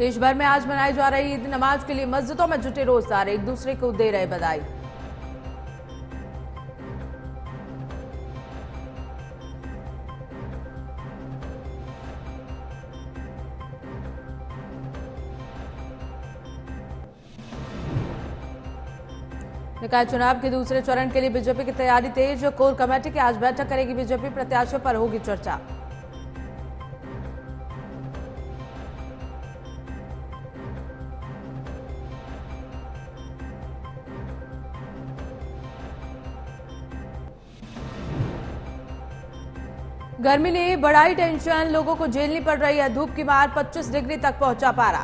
देश भर में आज मनाई जा रही ईद नमाज के लिए मस्जिदों में जुटे रोजदार एक दूसरे को दे रहे बधाई। निकाय चुनाव के दूसरे चरण के लिए बीजेपी की तैयारी तेज। कोर कमेटी की आज बैठक करेगी बीजेपी, प्रत्याशियों पर होगी चर्चा। गर्मी ने बढ़ाई टेंशन, लोगों को झेलनी पड़ रही है धूप की मार। 25 डिग्री तक पहुंचा पारा।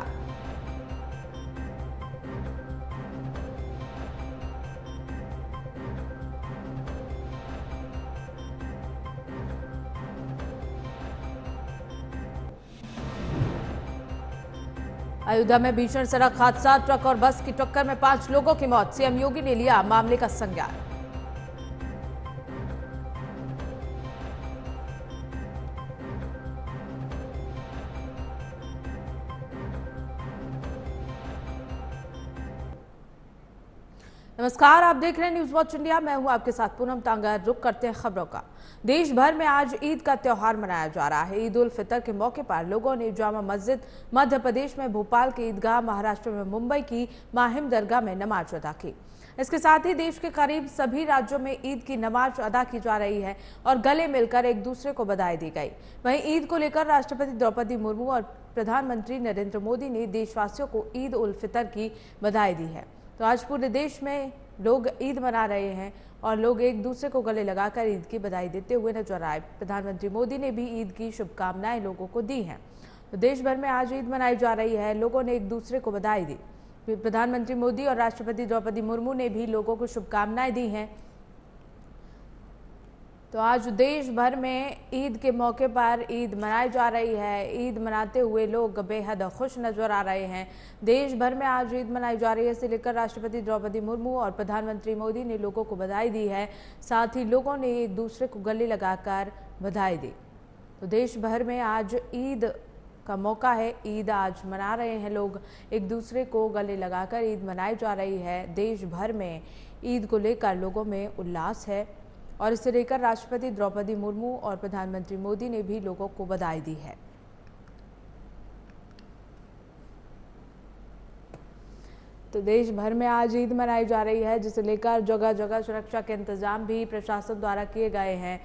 अयोध्या में भीषण सड़क हादसा, ट्रक और बस की टक्कर में 5 लोगों की मौत। सीएम योगी ने लिया मामले का संज्ञान। नमस्कार, आप देख रहे हैं न्यूज वॉच इंडिया। मैं हूं आपके साथ पूनम तांगर। रुक करते हैं खबरों का। देश भर में आज ईद का त्योहार मनाया जा रहा है। ईद उल फितर के मौके पर लोगों ने जामा मस्जिद, मध्य प्रदेश में भोपाल की ईदगाह, महाराष्ट्र में मुंबई की माहिम दरगाह में नमाज अदा की। इसके साथ ही देश के करीब सभी राज्यों में ईद की नमाज अदा की जा रही है और गले मिलकर एक दूसरे को बधाई दी गई। वहीं ईद को लेकर राष्ट्रपति द्रौपदी मुर्मू और प्रधानमंत्री नरेंद्र मोदी ने देशवासियों को ईद उल फितर की बधाई दी है। तो आज पूरे देश में लोग ईद मना रहे हैं और लोग एक दूसरे को गले लगाकर ईद की बधाई देते हुए नजर आए। प्रधानमंत्री मोदी ने भी ईद की शुभकामनाएं लोगों को दी हैं। तो देश भर में आज ईद मनाई जा रही है, लोगों ने एक दूसरे को बधाई दी। प्रधानमंत्री मोदी और राष्ट्रपति द्रौपदी मुर्मू ने भी लोगों को शुभकामनाएं दी हैं। तो आज देश भर में ईद के मौके पर ईद मनाई जा रही है। ईद मनाते हुए लोग बेहद खुश नजर आ रहे हैं। देश भर में आज ईद मनाई जा रही है, इसे लेकर राष्ट्रपति द्रौपदी मुर्मू और प्रधानमंत्री मोदी ने लोगों को बधाई दी है। साथ ही लोगों ने एक दूसरे को गले लगाकर बधाई दी। तो देश भर में आज ईद का मौका है, ईद आज मना रहे हैं लोग, एक दूसरे को गले लगाकर ईद मनाई जा रही है। देश भर में ईद को लेकर लोगों में उल्लास है और इसे लेकर राष्ट्रपति द्रौपदी मुर्मू और प्रधानमंत्री मोदी ने भी लोगों को बधाई दी है। तो देश भर में आज ईद मनाई जा रही है, जिसे लेकर जगह जगह सुरक्षा के इंतजाम भी प्रशासन द्वारा किए गए हैं।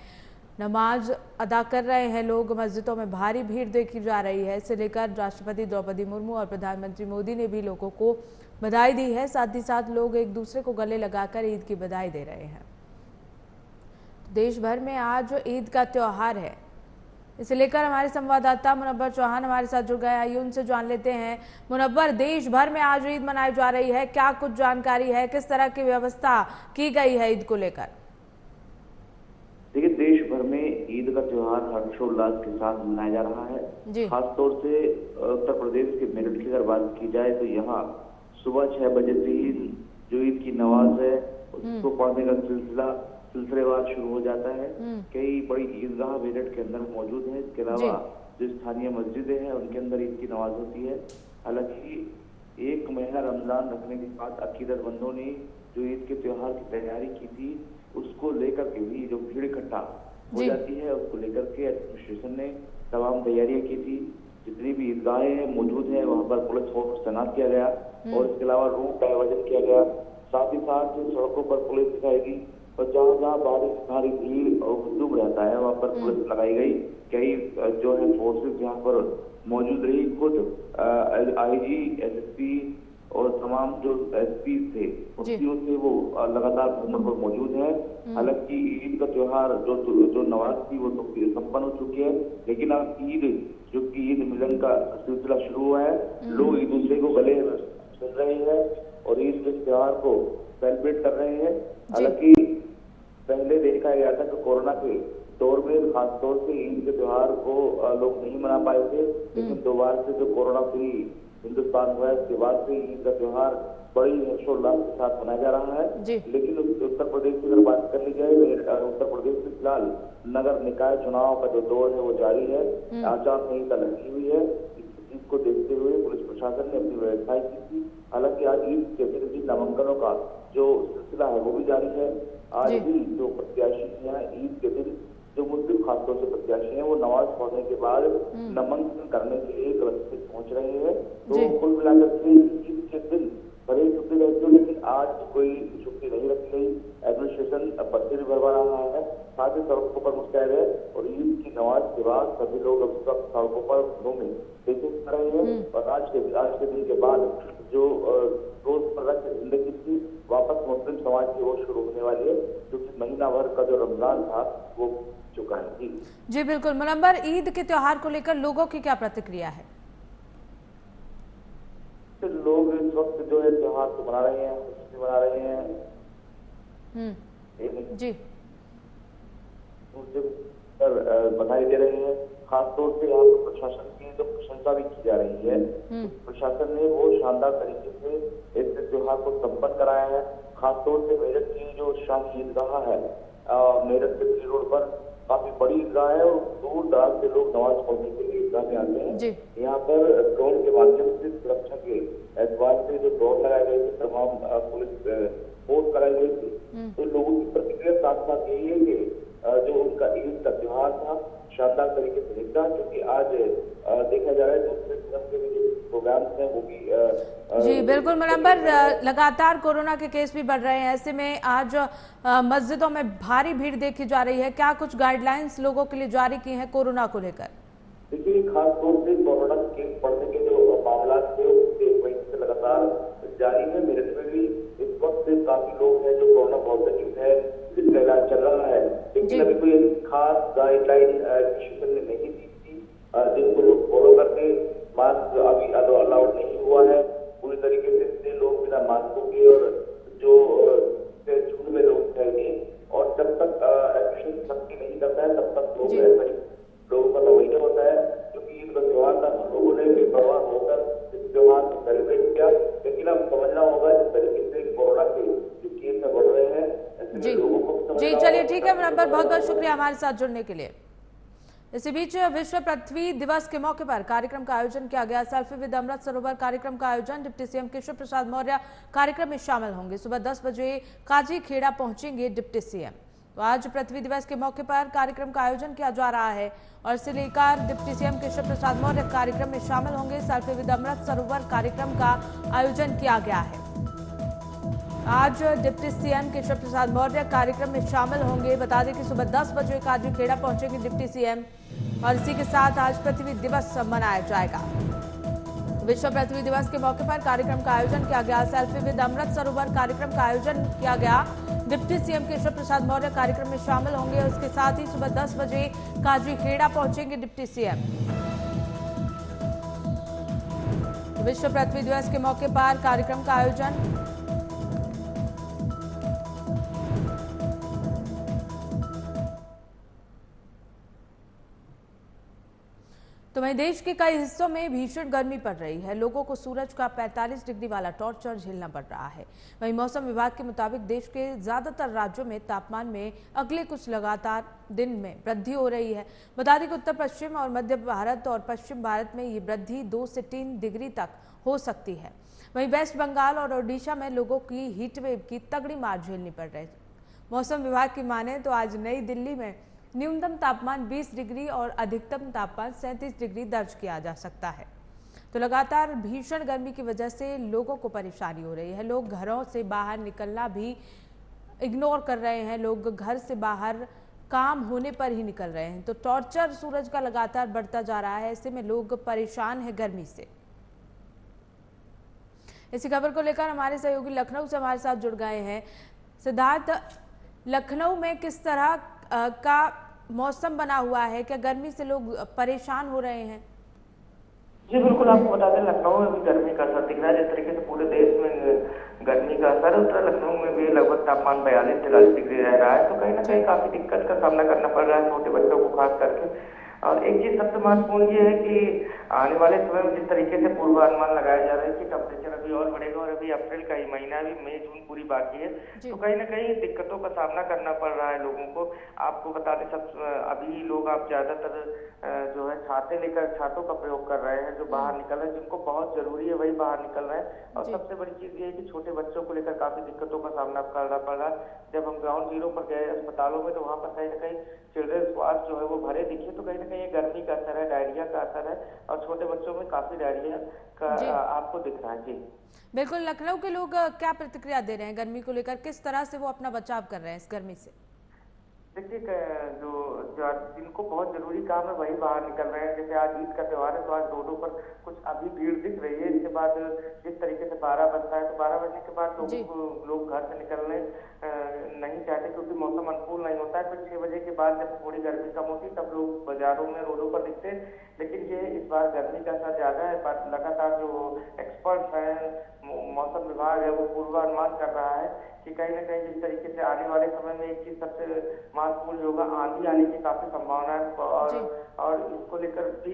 नमाज अदा कर रहे हैं लोग, मस्जिदों में भारी भीड़ देखी जा रही है। इसे लेकर राष्ट्रपति द्रौपदी मुर्मू और प्रधानमंत्री मोदी ने भी लोगों को बधाई दी है। साथ ही साथ लोग एक दूसरे को गले लगाकर ईद की बधाई दे रहे हैं। देश भर में आज ईद का त्योहार है, इसे लेकर हमारे संवाददाता मुनव्वर चौहान हमारे साथ जुड़ गए। आइए उनसे जान लेते हैं। मुनव्वर, देश भर में आज ईद मनाई जा रही है, क्या कुछ जानकारी है, किस तरह की व्यवस्था की गई है ईद को लेकर? देखिए, देश भर में ईद का त्योहार हर्षोल्लास के साथ मनाया जा रहा है। खासतौर से उत्तर प्रदेश के मेरठ की अगर बात की जाए तो यहाँ सुबह 6 बजे से ही जो ईद की नमाज है उसको पढ़ने का सिलसिलेवार शुरू हो जाता है। कई बड़ी ईदगाह मेरठ के अंदर मौजूद है। इसके अलावा जो स्थानीय मस्जिदें हैं उनके अंदर ईद की नमाज होती है। हालांकि एक महीना रमजान रखने के बाद अकीदतमंदों ने जो ईद के त्योहार की तैयारी की थी उसको लेकर के भी जो भीड़ इकट्ठा हो जाती है उसको लेकर के एडमिनिस्ट्रेशन ने तमाम तैयारियां की थी। जितनी भी ईदगाहें मौजूद है वहाँ पर पुलिस फोर्स तैनात किया गया और इसके अलावा रूट डायवर्जन किया गया। साथ ही साथ सड़कों पर पुलिस दिखाएगी और जहाँ जहाँ बारिश भारी भीड़ और हुजूम रहता है वहाँ पर पुलिस लगाई गई। कई जो है फोर्सेस यहाँ पर मौजूद रही। खुद आईजी, एसएसपी और तमाम जो एसपी थे उसियों से वो लगातार भ्रमण पर मौजूद है। हालांकि ईद का त्योहार जो नमाज थी वो तो संपन्न हो चुकी है, लेकिन अब ईद जो की ईद मिलन का सिलसिला शुरू हुआ है। लोग एक दूसरे को गले मिल रहे हैं और ईद के त्योहार को सेलिब्रेट कर रहे हैं। हालांकि पहले देखा गया था कि कोरोना के दौर में खासतौर से ईद के त्योहार को लोग नहीं मना पाए थे, लेकिन दोबारा से जो कोरोना फ्री हिंदुस्तान हुआ है उसके बाद से ईद का त्योहार बड़ी हर्षोल्लास के साथ मनाया जा रहा है। लेकिन उत्तर प्रदेश की अगर बात कर ली जाए, उत्तर प्रदेश में फिलहाल नगर निकाय चुनाव का जो दौर है वो जारी है। आचार संहिता लगी हुई है। चीज को देखते हुए पुलिस प्रशासन ने अपनी व्यवस्थाएं की थी। हालांकि आज ईद के दिन भी नामांकनों का जो सिलसिला है वो भी जारी है। आज भी जो प्रत्याशी हैं ईद के दिन, जो मुस्लिम खासतौर से प्रत्याशी हैं, वो नमाज पढ़ने के बाद नामांकन करने के लिए व्यवस्थित पहुंच रहे हैं। तो कुल मिलाकर के ईद के दिन भले ही छुट्टी रहती हो, लेकिन आज कोई छुट्टी नहीं रखी गई। एडमिनिस्ट्रेशन पर्चे भी भरवा रहा है, साथ ही सड़कों पर मुस्तैद है और ईद की नमाज के बाद सभी लोग अब तक सड़कों पर घरों में देखे कर रहे हैं। और आज के दिन के बाद जो रोजमर्रा की जिंदगी थी वापस मुस्लिम समाज की ओर शुरू होने वाली है, क्योंकि महीना भर का जो रमजान था वो चुका है। जी बिल्कुल मुनव्वर, ईद के त्योहार को लेकर लोगों की क्या प्रतिक्रिया है? लोग इस वक्त जो है त्योहार को मना रहे हैं, खुशी मना रहे हैं। जी पर बधाई दे रहे हैं। खासतौर से यहाँ पर प्रशासन की जो प्रशंसा भी की जा रही है। प्रशासन ने वो शानदार तरीके से इस त्योहार को संपन्न कराया है। खासतौर से मेरठ की जो शाही ईदगाह है, मेरठ के दिल्ली रोड पर काफी बड़ी ईदगाह है और दूर दराज से लोग नमाज पढ़ने के लिए ईदगाह में आते हैं। यहाँ पर ड्रोन के माध्यम से सुरक्षा के एतबार से जो ड्रोन लगाए गए थे, तमाम पुलिस फोर्स कराई गई थी। तो लोगों की प्रतिक्रिया साथ साथ यही है कि जो उनका ईद का त्योहार था शानदार तरीके से निकला, क्योंकि आज देखा जा रहा है दूसरे फिल्म के जो प्रोग्राम्स हैं वो भी जी बिल्कुल मुनव्वर, लगातार कोरोना के केस भी बढ़ रहे हैं, ऐसे में आज मस्जिदों में भारी भीड़ देखी जा रही है। क्या कुछ गाइडलाइंस लोगों के लिए जारी की हैं कोरोना को लेकर? देखिए, खासतौर से कोरोना के केस बढ़ने के जो मामला थे एक महीने से लगातार जारी है। मेरठ में भी इस वक्त काफी लोग हैं जो कोरोना पॉजिटिव है, जिसका इलाज चल रहा है, लेकिन अभी कोई खास गाइडलाइन एडमिनिस्ट्रेशन ने नहीं दी थी जिनको लोग फॉलो करके। मास्क अभी अलाउड नहीं हुआ है पूरी तरीके से, इसलिए लोग बिना मास्कों के और जो झुंड में लोग जाएंगे और जब तक एडमिनिस्ट्रेशन सख्ती नहीं करता है तब तक लोग ऐसा ही लोगों का रवैया होता है। क्योंकि ईद का त्योहार था तो लोगों ने बेपरवाह होकर इस त्योहार को सेलिब्रेट किया, लेकिन अब समझना होगा जिस तरीके से कोरोना के जो केस बढ़ रहे हैं, ऐसे लोगों को जी चलिए ठीक है मुनव्वर, बहुत बहुत शुक्रिया हमारे साथ जुड़ने के लिए। इसी बीच विश्व पृथ्वी दिवस के मौके पर कार्यक्रम का आयोजन किया गया। सेल्फी विद अमृत सरोवर कार्यक्रम का आयोजन डिप्टी सीएम केशव प्रसाद मौर्य कार्यक्रम में शामिल होंगे। सुबह 10 बजे काजी खेड़ा पहुंचेंगे डिप्टी सीएम। तो आज पृथ्वी दिवस के मौके पर कार्यक्रम का आयोजन किया जा रहा है और इसे लेकर डिप्टी सीएम केशव प्रसाद मौर्य कार्यक्रम में शामिल होंगे। सेल्फी विद अमृत सरोवर कार्यक्रम का आयोजन किया गया है। आज डिप्टी सीएम केशव प्रसाद मौर्य कार्यक्रम में शामिल होंगे। बता दें कि सुबह 10 बजे काजी खेड़ा पहुंचेंगे डिप्टी सीएम और इसी के साथ आज पृथ्वी दिवस मनाया जाएगा। विश्व पृथ्वी दिवस के मौके पर कार्यक्रम का आयोजन किया गया। सेल्फी विद अमृत सरोवर कार्यक्रम का आयोजन किया गया। डिप्टी सीएम केशव प्रसाद मौर्य कार्यक्रम में शामिल होंगे और इसके साथ ही सुबह 10 बजे काजी खेड़ा पहुंचेंगे डिप्टी सीएम। विश्व पृथ्वी दिवस के मौके पर कार्यक्रम का आयोजन तो वहीं देश के कई हिस्सों में भीषण गर्मी पड़ रही है। लोगों को सूरज का 45 डिग्री वाला टॉर्चर झेलना पड़ रहा है। वहीं मौसम विभाग के मुताबिक देश के ज्यादातर राज्यों में तापमान में अगले कुछ लगातार दिन में वृद्धि हो रही है। बता दें कि उत्तर पश्चिम और मध्य भारत और पश्चिम भारत में ये वृद्धि 2 से 3 डिग्री तक हो सकती है। वहीं वेस्ट बंगाल और ओडिशा में लोगों की हीटवेव की तगड़ी मार झेलनी पड़ रही है। मौसम विभाग की माने तो आज नई दिल्ली में न्यूनतम तापमान 20 डिग्री और अधिकतम तापमान 37 डिग्री दर्ज किया जा सकता है। तो लगातार भीषण गर्मी की वजह से लोगों को परेशानी हो रही है। लोग घरों से बाहर निकलना भी इग्नोर कर रहे हैं। लोग घर से बाहर काम होने पर ही निकल रहे हैं। तो टॉर्चर सूरज का लगातार बढ़ता जा रहा है। ऐसे में लोग परेशान हैं गर्मी से। इसी खबर को लेकर हमारे सहयोगी लखनऊ से हमारे साथ जुड़ गए हैं। सिद्धार्थ, लखनऊ में किस तरह का मौसम बना हुआ है? क्या गर्मी से लोग परेशान हो रहे हैं? जी बिल्कुल, आपको बता दें लखनऊ में भी गर्मी का असर दिख रहा है। जिस तरीके से पूरे देश में गर्मी का असर है, उस लखनऊ में भी लगभग तापमान 42-43 डिग्री रह रहा है। तो कहीं ना कहीं काफी दिक्कत का सामना करना पड़ रहा है छोटे बच्चों को खास करके। और एक चीज सबसे महत्वपूर्ण ये है कि आने वाले समय में जिस तरीके से पूर्वानुमान लगाया जा रहा है कि टेम्परेचर अभी और बढ़ेगा और अभी अप्रैल का ही महीना, अभी मई जून पूरी बाकी है, तो कहीं ना कहीं दिक्कतों का सामना करना पड़ रहा है लोगों को। आपको बता दें, सब अभी लोग आप ज्यादातर जो है छाते लेकर, छातों का प्रयोग कर रहे हैं, जो बाहर निकल रहे हैं, जिनको बहुत जरूरी है वही बाहर निकल रहे हैं। और सबसे बड़ी चीज ये है कि छोटे बच्चों को लेकर काफी दिक्कतों का सामना करना पड़ रहा है। जब हम ग्राउंड जीरो पर गए अस्पतालों में, तो वहाँ पर कहीं ना कहीं चिल्ड्रंस वार्ड जो है वो भरे दिखे, तो कहीं ना कहीं गर्मी का असर है, डायरिया का असर है, और छोटे बच्चों में काफी डायरिया का आपको दिख रहा है। जी बिल्कुल। लखनऊ के लोग क्या प्रतिक्रिया दे रहे हैं गर्मी को लेकर, किस तरह से वो अपना बचाव कर रहे हैं इस गर्मी से? देखिए, जो जिनको बहुत जरूरी काम है वही बाहर निकल रहे हैं। जैसे आज ईद का त्योहार है, तो आज रोडों पर कुछ अभी भीड़ दिख रही है। इसके बाद जिस तरीके से 12 बजता है, तो 12 बजने के बाद लोग घर से निकलने नहीं चाहते, क्योंकि मौसम अनुकूल नहीं होता है। फिर 6 बजे के बाद जब थोड़ी गर्मी कम होती है, तब लोग बाजारों में, रोडों पर दिखते हैं। लेकिन ये इस बार गर्मी का असर ज्यादा है। पर लगातार जो एक्सपर्ट हैं, मौसम विभाग है, वो पूर्वानुमान कर रहा है कि कहीं ना कहीं जिस तरीके से आने वाले समय में एक चीज सबसे महत्वपूर्ण होगा, आंधी आने की काफी संभावना है। और इसको लेकर भी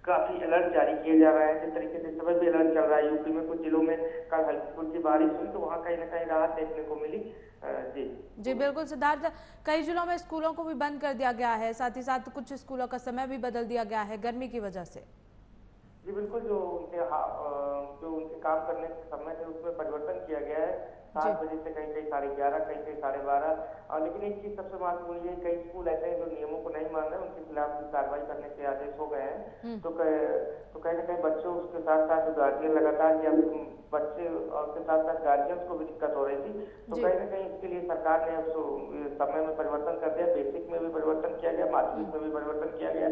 काफी अलर्ट जारी किए जा रहे हैं। जिस तरीके से समय भी अलर्ट चल रहा है, यूपी में कुछ जिलों में कल हल्की फुल्की बारिश हुई, तो वहाँ कहीं ना कहीं राहत देखने को मिली। जी बिल्कुल सिद्धार्थ, कई जिलों में स्कूलों को भी बंद कर दिया गया है, साथ ही साथ कुछ स्कूलों का समय भी बदल दिया गया है गर्मी की वजह से। जी बिल्कुल, जो उनके काम करने के समय थे उसमें परिवर्तन किया गया है। 7 बजे से कहीं कहीं 11:30, कहीं कहीं 12:30। लेकिन एक चीज सबसे महत्वपूर्ण है, कई स्कूल ऐसे हैं जो नियमों को नहीं मान रहे, उनके खिलाफ भी कार्रवाई करने के आदेश हो गए हैं। तो कहीं ना कहीं बच्चों के साथ साथ गार्जियन लगातार, या बच्चे और के साथ साथ गार्जियंस को भी दिक्कत हो रही थी। तो कहीं ना कहीं इसके लिए सरकार ने समय में परिवर्तन कर दिया। बेसिक में भी परिवर्तन किया गया, माध्यमिक में भी परिवर्तन किया गया।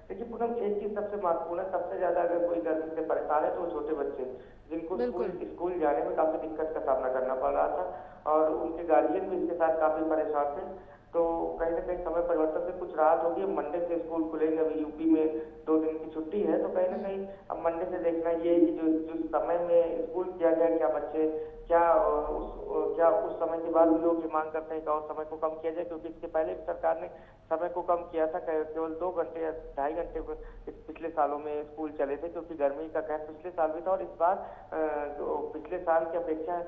देखिए पूनम, एक चीज सबसे महत्वपूर्ण है, सबसे ज्यादा अगर कोई गर्मी से परेशान है तो वो छोटे बच्चे, जिनको स्कूल जाने में काफी दिक्कत का सामना करना पड़ रहा था, और उनके गार्जियन भी इसके साथ काफी परेशान थे। तो कहीं ना कहीं समय परिवर्तन से कुछ राहत होगी। मंडे से स्कूल खुलेंगे। अभी यूपी में 2 दिन की छुट्टी है, तो कहीं ना कहीं अब मंडे से देखना ये है कि जो समय में स्कूल किया गया, क्या बच्चे क्या उस समय के बाद भी लोग ये मांग करते हैं कि और समय को कम किया जाए, क्योंकि इसके पहले भी सरकार ने समय को कम किया था। केवल 2 घंटे या 2.5 घंटे पिछले सालों में स्कूल चले थे, क्योंकि गर्मी का कहर पिछले साल भी था। और इस बार जो पिछले साल की अपेक्षा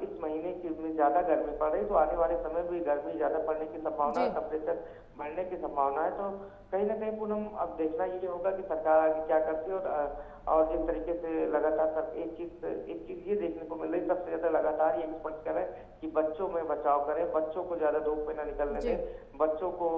इस महीने में ज्यादा गर्मी पड़ रही, तो आने वाले समय में भी गर्मी ज्यादा पड़ने की संभावना है, टेम्परेचर बढ़ने की संभावना है। तो कहीं ना कहीं पूनम अब देखना ये होगा कि सरकार आगे क्या करती है। और जिस तरीके से लगातार एक चीज ये देखने को मिल रही, सबसे ज्यादा लगातार ये एक्सपर्ट कर रहे हैं कि बच्चों में बचाव करें, बच्चों को ज्यादा धूप में न निकलने दें, बच्चों को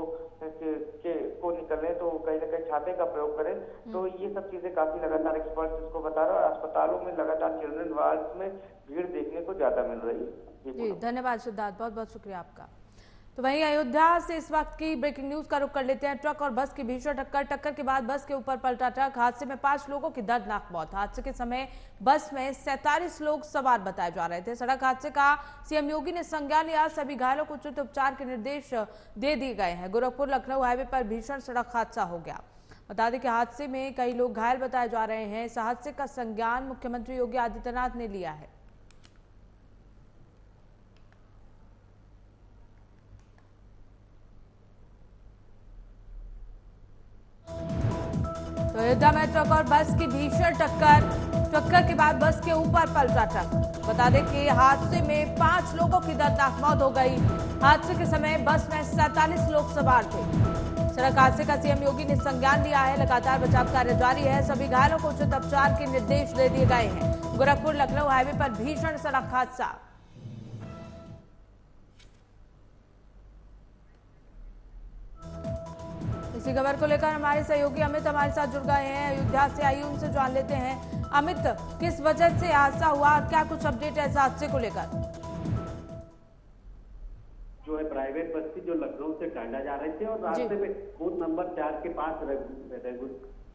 निकलने तो कहीं ना कहीं छाते का प्रयोग करें। तो ये सब चीजें काफी लगातार एक्सपर्ट इसको बता रहे हैं, और अस्पतालों में लगातार चिल्ड्रन वार्ड में भीड़ देखने को ज्यादा मिल रही है। जी धन्यवाद सिद्धार्थ, बहुत बहुत शुक्रिया आपका। तो वहीं अयोध्या से इस वक्त की ब्रेकिंग न्यूज का रुख कर लेते हैं। ट्रक और बस की भीषण टक्कर के बाद बस के ऊपर पलटा ट्रक, हादसे में 5 लोगों की दर्दनाक मौत। हादसे के समय बस में 47 लोग सवार बताए जा रहे थे। सड़क हादसे का सीएम योगी ने संज्ञान लिया, सभी घायलों को उचित उपचार के निर्देश दे दिए गए हैं। गोरखपुर लखनऊ हाईवे पर भीषण सड़क हादसा हो गया। बता दें कि हादसे में कई लोग घायल बताए जा रहे हैं। इस हादसे का संज्ञान मुख्यमंत्री योगी आदित्यनाथ ने लिया है। तो अयोध्या में ट्रक और बस की भीषण टक्कर के बाद बस के ऊपर पलटा ट्रक। बता दें कि हादसे में 5 लोगों की दर्दनाक मौत हो गई। हादसे के समय बस में 47 लोग सवार थे। सड़क हादसे का सीएम योगी ने संज्ञान लिया है। लगातार बचाव कार्य जारी है, सभी घायलों को उचित उपचार के निर्देश दे दिए गए हैं। गोरखपुर लखनऊ हाईवे पर भीषण सड़क हादसा। इसी खबर को लेकर हमारे सहयोगी अमित हमारे साथ जुड़ गए हैं अयोध्या से। आइए उनसे जान लेते हैं। अमित, किस वजह से हादसा हुआ और क्या कुछ अपडेट है इस हादसे को लेकर? जो है प्राइवेट बस थी जो लखनऊ से टांडा जा रहे थे, और रास्ते में बूथ नंबर 4 के पास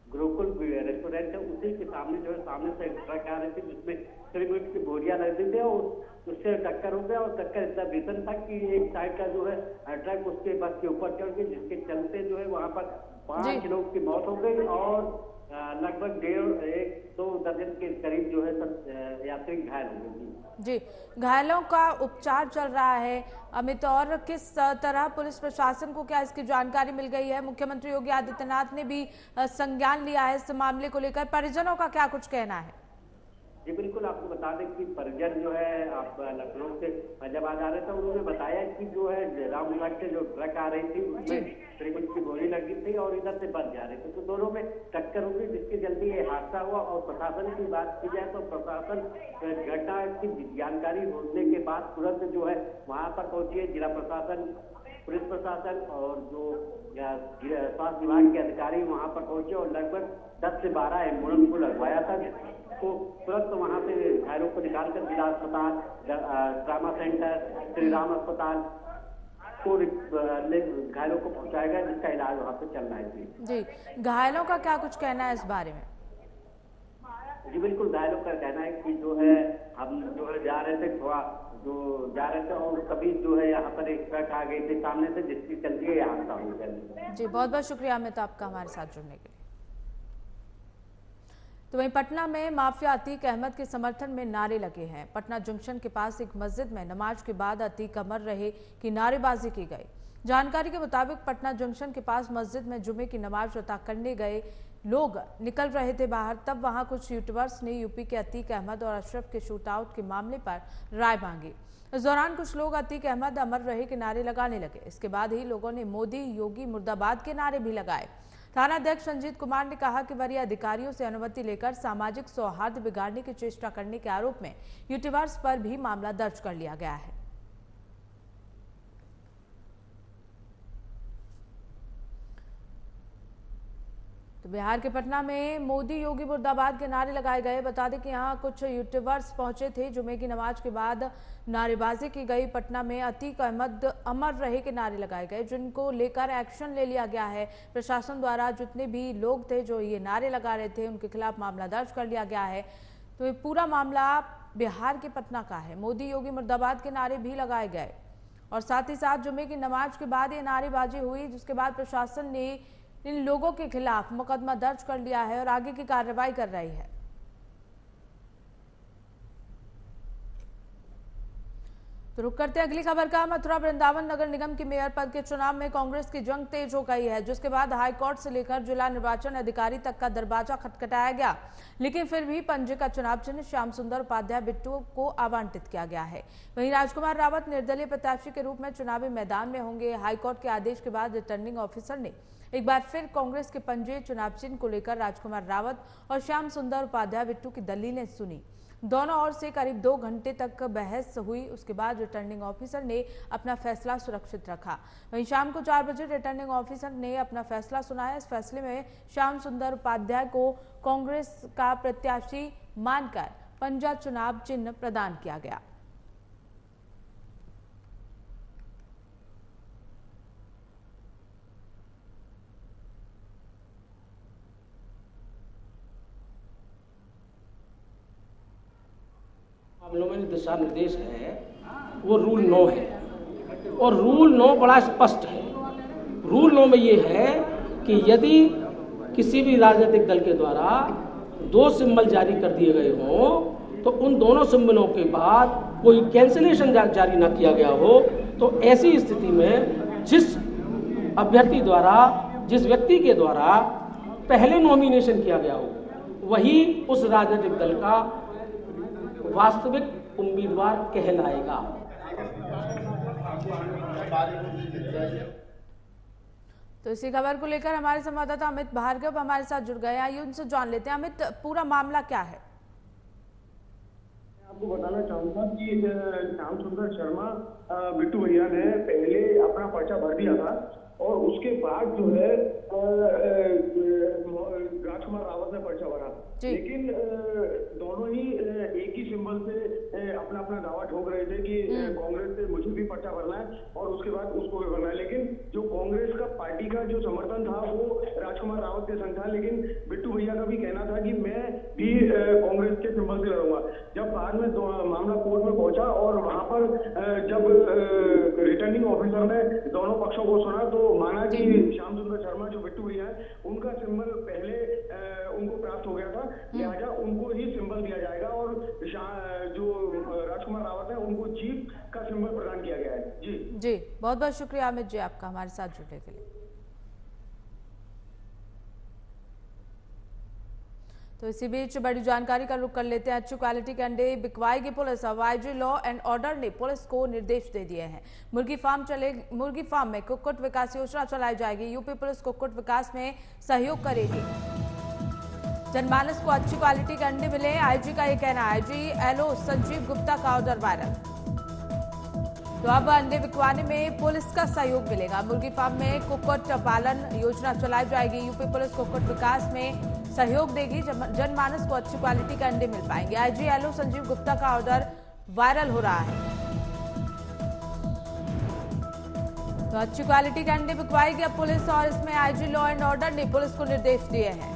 गुरुकुल रेस्टोरेंट है, उसी के सामने जो है सामने से ट्रक आ रही थी, जिसमें सीमेंट की बोरियां लगती थी, और उससे टक्कर हो गया। और टक्कर इतना भीषण था कि एक साइड का जो है ट्रक उसके बस के ऊपर चढ़ गई, जिसके चलते जो है वहां पर 5 लोग की मौत हो गई और लगभग लगभग 1-2 दर्जन के करीब जो है सब यात्री घायल हो गए। जी, घायलों का उपचार चल रहा है अमित, और किस तरह पुलिस प्रशासन को क्या इसकी जानकारी मिल गई है? मुख्यमंत्री योगी आदित्यनाथ ने भी संज्ञान लिया है इस मामले को लेकर, परिजनों का क्या कुछ कहना है? जी बिल्कुल, आपको बता दें कि परिजन जो है आप लखनऊ से जब आ जा रहे थे उन्होंने बताया कि जो है रामघाट से जो ट्रक आ रही थी उसमें श्रीमंत की गोली लगी थी और इधर से बच जा रही थी, तो दोनों में टक्कर हो गई जिसके जल्दी ये हादसा हुआ। और प्रशासन की बात की जाए तो प्रशासन घटना की जानकारी होने के बाद तुरंत जो है वहां पर पहुंची है। जिला प्रशासन, पुलिस प्रशासन और जो स्वास्थ्य विभाग के अधिकारी वहां पर पहुंचे और लगभग 10 से 12 एम्बुलेंस को लगवाया था, तो तुरंत वहां से घायलों को निकालकर जिला अस्पताल, ट्रामा सेंटर, श्री राम अस्पताल को घायलों को पहुंचाया गया, जिसका इलाज वहां पे चल रहा है। जी, घायलों का क्या कुछ कहना है इस बारे में? जी बिल्कुल, घायलों का कहना है कि जो है हम जो है जा रहे थे, थोड़ा जो जा रहे थे और कभी जो है यहाँ पर एक ट्रक आ गई थी सामने से, जिसकी चलती है हादसा हो गया। जी, बहुत बहुत शुक्रिया अमित आपका हमारे साथ जुड़ने के लिए। तो वहीं पटना में माफिया अतीक अहमद के समर्थन में नारे लगे हैं। पटना जंक्शन के पास एक मस्जिद में नमाज के बाद अतीक अमर रहे की नारेबाजी की गई। जानकारी के मुताबिक पटना जंक्शन के पास मस्जिद में जुमे की नमाज अता करने गए लोग निकल रहे थे बाहर, तब वहां कुछ यूट्यूबर्स ने यूपी के अतीक अहमद और अशरफ के शूटआउट के मामले पर राय मांगी। इस दौरान कुछ लोग अतीक अहमद अमर रहे के नारे लगाने लगे। इसके बाद ही लोगों ने मोदी योगी मुर्दाबाद के नारे भी लगाए। थानाध्यक्ष संजीत कुमार ने कहा कि वरीय अधिकारियों से अनुमति लेकर सामाजिक सौहार्द बिगाड़ने की चेष्टा करने के आरोप में यूट्यूबर्स पर भी मामला दर्ज कर लिया गया है। तो बिहार के पटना में मोदी योगी मुर्दाबाद के नारे लगाए गए। बता दें कि यहाँ कुछ यूट्यूबर्स पहुंचे थे, जुमे की नमाज के बाद नारेबाजी की गई। पटना में अतीक अहमद अमर रहे के नारे लगाए गए, जिनको लेकर एक्शन ले लिया गया है। प्रशासन द्वारा जितने भी लोग थे जो ये नारे लगा रहे थे उनके खिलाफ मामला दर्ज कर लिया गया है। तो ये पूरा मामला बिहार के पटना का है। मोदी योगी मुर्दाबाद के नारे भी लगाए गए और साथ ही साथ जुमे की नमाज के बाद ये नारेबाजी हुई, जिसके बाद प्रशासन ने इन लोगों के खिलाफ मुकदमा दर्ज कर लिया है और आगे की कार्रवाई कर रही है। तो रुक करते हैं अगली खबर का। मथुरा वृंदावन नगर निगम के मेयर पद के चुनाव में कांग्रेस की जंग तेज हो गई है, जिसके बाद हाईकोर्ट से लेकर जिला निर्वाचन अधिकारी तक का दरवाजा खटखटाया गया, लेकिन फिर भी पंजे का चुनाव चिन्ह श्याम सुंदर उपाध्याय बिट्टू को आवंटित किया गया है। वहीं राजकुमार रावत निर्दलीय प्रत्याशी के रूप में चुनावी मैदान में होंगे। हाईकोर्ट के आदेश के बाद रिटर्निंग ऑफिसर ने एक बार फिर कांग्रेस के पंजे चुनाव चिन्ह को लेकर राजकुमार रावत और श्याम सुंदर उपाध्याय बिट्टू की दलीलें सुनी। दोनों ओर से करीब 2 घंटे तक बहस हुई। उसके बाद रिटर्निंग ऑफिसर ने अपना फैसला सुरक्षित रखा। वहीं शाम को 4 बजे रिटर्निंग ऑफिसर ने अपना फैसला सुनाया। इस फैसले में श्याम सुंदर उपाध्याय को कांग्रेस का प्रत्याशी मानकर पंजा चुनाव चिन्ह प्रदान किया गया। मामलों में दिशा निर्देश है वो रूल 9 है और रूल 9 बड़ा स्पष्ट है। रूल 9 में ये है कि यदि किसी भी राजनीतिक दल के द्वारा 2 सिंबल जारी कर दिए गए हों तो उन दोनों सिंबलों के बाद कोई कैंसिलेशन जारी ना किया गया हो, तो ऐसी स्थिति में जिस अभ्यर्थी द्वारा, जिस व्यक्ति के द्वारा पहले नॉमिनेशन किया गया हो, वही उस राजनीतिक दल का वास्तविक उम्मीदवार कहलाएगा। तो इसी खबर को लेकर हमारे संवाददाता अमित भार्गव हमारे साथ जुड़ गए। आइए उनसे जान लेते हैं। अमित, पूरा मामला क्या है? आपको बताना चाहूंगा कि श्याम सुंदर शर्मा बिट्टू भैया ने पहले अपना पर्चा भर दिया था और उसके बाद जो है राजकुमार रावत ने पर्चा भरा, लेकिन दोनों ही एक ही सिंबल से अपना अपना दावा ठोक रहे थे कि कांग्रेस से मुझे भी पर्चा भरना है और उसके बाद उसको भी भरना है। लेकिन जो कांग्रेस का पार्टी का जो समर्थन था वो राजकुमार रावत के संग था, लेकिन बिट्टू भैया का भी कहना था कि मैं भी कांग्रेस के सिंबल से लड़ूंगा। जब बाद में मामला कोर्ट में पहुंचा और वहां पर जब रिटर्निंग ऑफिसर ने दोनों पक्षों को सुना तो माना कि श्याम सुंदर शर्मा जो बिट्टू भैया है उनका सिंबल पहले उनको प्राप्त हो गया था, लिहाजा उनको ही सिंबल दिया जाएगा और जो राजकुमार रावत है उनको जीप का सिंबल प्रदान किया गया है। जी बहुत बहुत शुक्रिया अमित जी आपका हमारे साथ जुड़ने के लिए। तो इसी बीच बड़ी जानकारी का रुख कर लेते हैं। अच्छी क्वालिटी के अंडे बिकवाएगी पुलिस। अब आईजी लॉ एंड ऑर्डर ने पुलिस को निर्देश दे दिए हैं। मुर्गी फार्म में कुक्कुट विकास योजना चलाई जाएगी। यूपी पुलिस कुक्कुट विकास में सहयोग करेगी। जनमानस को अच्छी क्वालिटी के अंडे मिले, आईजी का ये कहना है। आईजी एलओ संजीव गुप्ता का ऑर्डर वायरल। तो अब अंडे बिकवाने में पुलिस का सहयोग मिलेगा। मुर्गी फार्म में कुक्कुट पालन योजना चलाई जाएगी। यूपी पुलिस कुक्कुट विकास में सहयोग देगी। जनमानस को अच्छी क्वालिटी के अंडे मिल पाएंगे। आईजी एलओ संजीव गुप्ता का ऑर्डर वायरल हो रहा है। तो अच्छी क्वालिटी के अंडे बिकवाएगी अब पुलिस और इसमें आईजी लॉ एंड ऑर्डर ने पुलिस को निर्देश दिए हैं।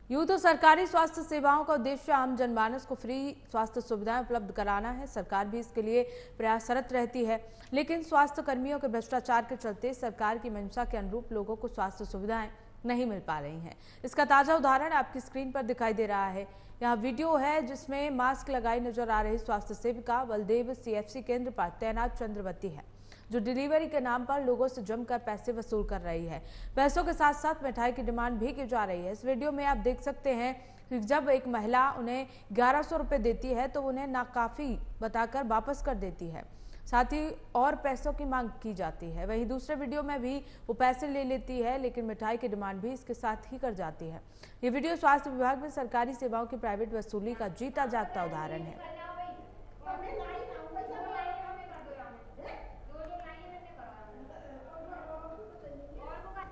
यूं तो सरकारी स्वास्थ्य सेवाओं का उद्देश्य आम जनमानस को फ्री स्वास्थ्य सुविधाएं उपलब्ध कराना है। सरकार भी इसके लिए प्रयासरत रहती है, लेकिन स्वास्थ्य कर्मियों के भ्रष्टाचार के चलते सरकार की मंशा के अनुरूप लोगों को स्वास्थ्य सुविधाएं नहीं मिल पा रही हैं। इसका ताजा उदाहरण आपकी स्क्रीन पर दिखाई दे रहा है। यहाँ वीडियो है जिसमें मास्क लगाई नजर आ रही स्वास्थ्य सेविका बलदेव सीएफसी केंद्र पर तैनात चंद्रवती है, जो डिलीवरी के नाम पर लोगों से जमकर पैसे वसूल कर रही है। पैसों के साथ साथ मिठाई की डिमांड भी की जा रही है। इस वीडियो में आप देख सकते हैं कि जब एक महिला उन्हें 1100 रुपए देती है तो उन्हें नाकाफी बताकर वापस कर देती है, साथ ही और पैसों की मांग की जाती है। वहीं दूसरे वीडियो में भी वो पैसे ले लेती है, लेकिन मिठाई की डिमांड भी इसके साथ ही कर जाती है। ये वीडियो स्वास्थ्य विभाग में सरकारी सेवाओं की प्राइवेट वसूली का जीता जागता उदाहरण है।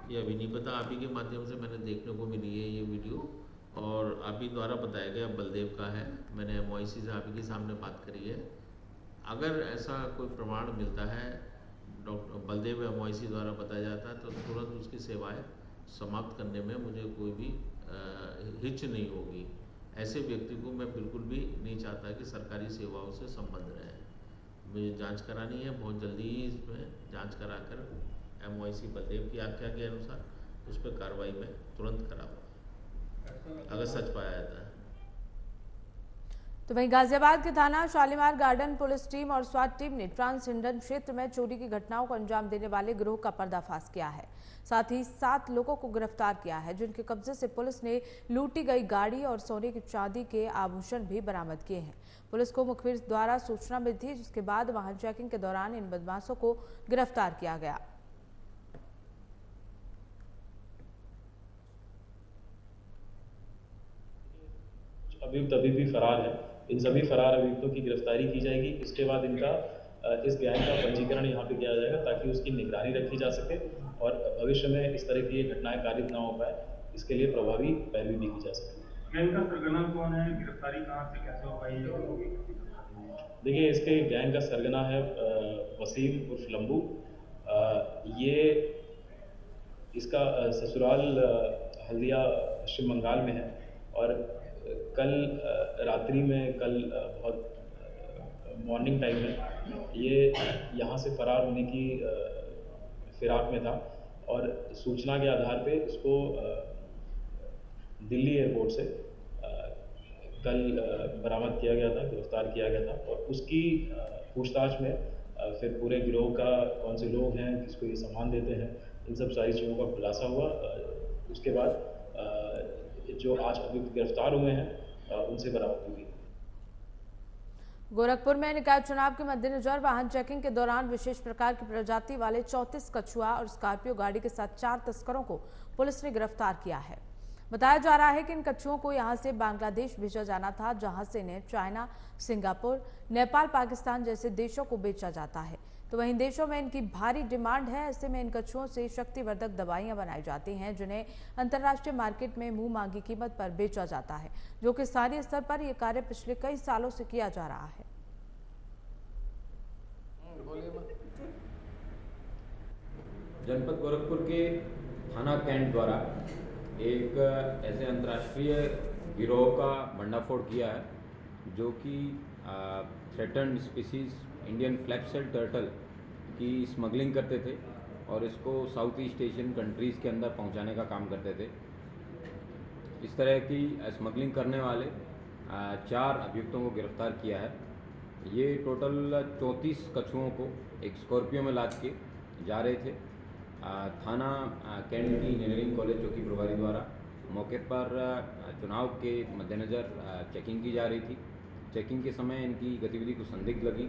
ये अभी नहीं पता, आप ही के माध्यम से मैंने देखने को मिली है ये वीडियो, और आप ही द्वारा बताया गया बलदेव का है। मैंने एमओआईसी से आप ही के सामने बात करी है। अगर ऐसा कोई प्रमाण मिलता है डॉक्टर बलदेव एमओआईसी द्वारा बताया जाता है तो तुरंत उसकी सेवाएं समाप्त करने में मुझे कोई भी हिच नहीं होगी। ऐसे व्यक्ति को मैं बिल्कुल भी नहीं चाहता कि सरकारी सेवाओं से संबंध रहे। मुझे जांच करानी है, बहुत जल्दी ही इसमें जांच कराकर एमओआईसी बलदेव की आज्ञा के अनुसार उस पर कार्रवाई में तुरंत कराऊंगा अगर सच पाया जाता है। तो वहीं गाजियाबाद के थाना शालीमार गार्डन पुलिस टीम और स्वाट टीम ने ट्रांस हिंडन क्षेत्र में चोरी की घटनाओं को अंजाम देने वाले गिरोह का पर्दाफाश किया है। साथ ही 7 लोगों को गिरफ्तार किया है, जिनके कब्जे से पुलिस ने लूटी गई गाड़ी और सोने की चांदी के आभूषण भी बरामद किए हैं। पुलिस को मुखबिर द्वारा सूचना मिली थी, जिसके बाद वाहन चेकिंग के दौरान इन बदमाशों को गिरफ्तार किया गया। अभियुक्त अभी भी फरार है। इन सभी फरार अभियुक्तों की गिरफ्तारी की जाएगी। इसके बाद इनका इस गैंग का पंजीकरण यहाँ पे किया जाएगा ताकि उसकी निगरानी रखी जा सके और भविष्य में इस तरह की घटनाएं कारित ना हो पाए, इसके लिए प्रभावी पैरवी भी की जा सके। गैंग का सरगना कौन है, गिरफ्तारी कहाँ से कैसे हो पाई? देखिए, इसके गैंग का सरगना है वसीम उर्फ लंबू। ये इसका ससुराल हल्दिया पश्चिम बंगाल में है और कल रात्रि में बहुत मॉर्निंग टाइम में ये यहाँ से फरार होने की फिराक में था और सूचना के आधार पे इसको दिल्ली एयरपोर्ट से कल बरामद किया गया था, गिरफ्तार किया गया था और उसकी पूछताछ में फिर पूरे गिरोह का कौन से लोग हैं, किसको ये सामान देते हैं, इन सब सारी चीज़ों का खुलासा हुआ। उसके बाद जो आज अभी गिरफ्तार हुए हैं उनसे बरामदगी हुई। गोरखपुर में निकाय चुनाव के मद्देनजर वाहन चेकिंग के दौरान विशेष प्रकार की प्रजाति वाले 34 कछुआ और स्कॉर्पियो गाड़ी के साथ 4 तस्करों को पुलिस ने गिरफ्तार किया है। बताया जा रहा है कि इन कछुओं को यहां से बांग्लादेश भेजा जाना था, जहां से इन्हें चाइना, सिंगापुर, नेपाल, पाकिस्तान जैसे देशों को बेचा जाता है। तो वहीं देशों में इनकी भारी डिमांड है। ऐसे में इन कछुओं से शक्तिवर्धक दवाइयां बनाई जाती हैं, जिन्हें अंतर्राष्ट्रीय मार्केट में मुंह मांगी कीमत पर बेचा जाता है, जो कि स्थानीय स्तर पर यह कार्य पिछले कई सालों से किया जा रहा है। जनपद गोरखपुर के थाना कैंट द्वारा एक ऐसे अंतर्राष्ट्रीय गिरोह का भंडाफोड़ किया है, जो कि थ्रेटन्ड स्पीसीज इंडियन फ्लैगशेल टर्टल की स्मगलिंग करते थे और इसको साउथ ईस्ट एशियन कंट्रीज़ के अंदर पहुंचाने का काम करते थे। इस तरह की स्मगलिंग करने वाले 4 अभियुक्तों को गिरफ्तार किया है। ये टोटल 34 कछुओं को एक स्कॉर्पियो में लाद के जा रहे थे। थाना कैंट की इंजीनियरिंग कॉलेज चौकी प्रभारी द्वारा मौके पर चुनाव के मद्देनज़र चेकिंग की जा रही थी। चेकिंग के समय इनकी गतिविधि को संदिग्ध लगी,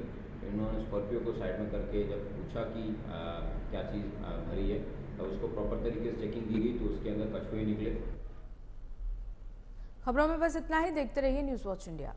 इन्होंने स्कॉर्पियो को साइड में करके जब पूछा कि क्या चीज़ भरी है, तो उसको प्रॉपर तरीके से चेकिंग की गई तो उसके अंदर कछुए निकले। खबरों में बस इतना ही। देखते रहिए न्यूज़ वॉच इंडिया।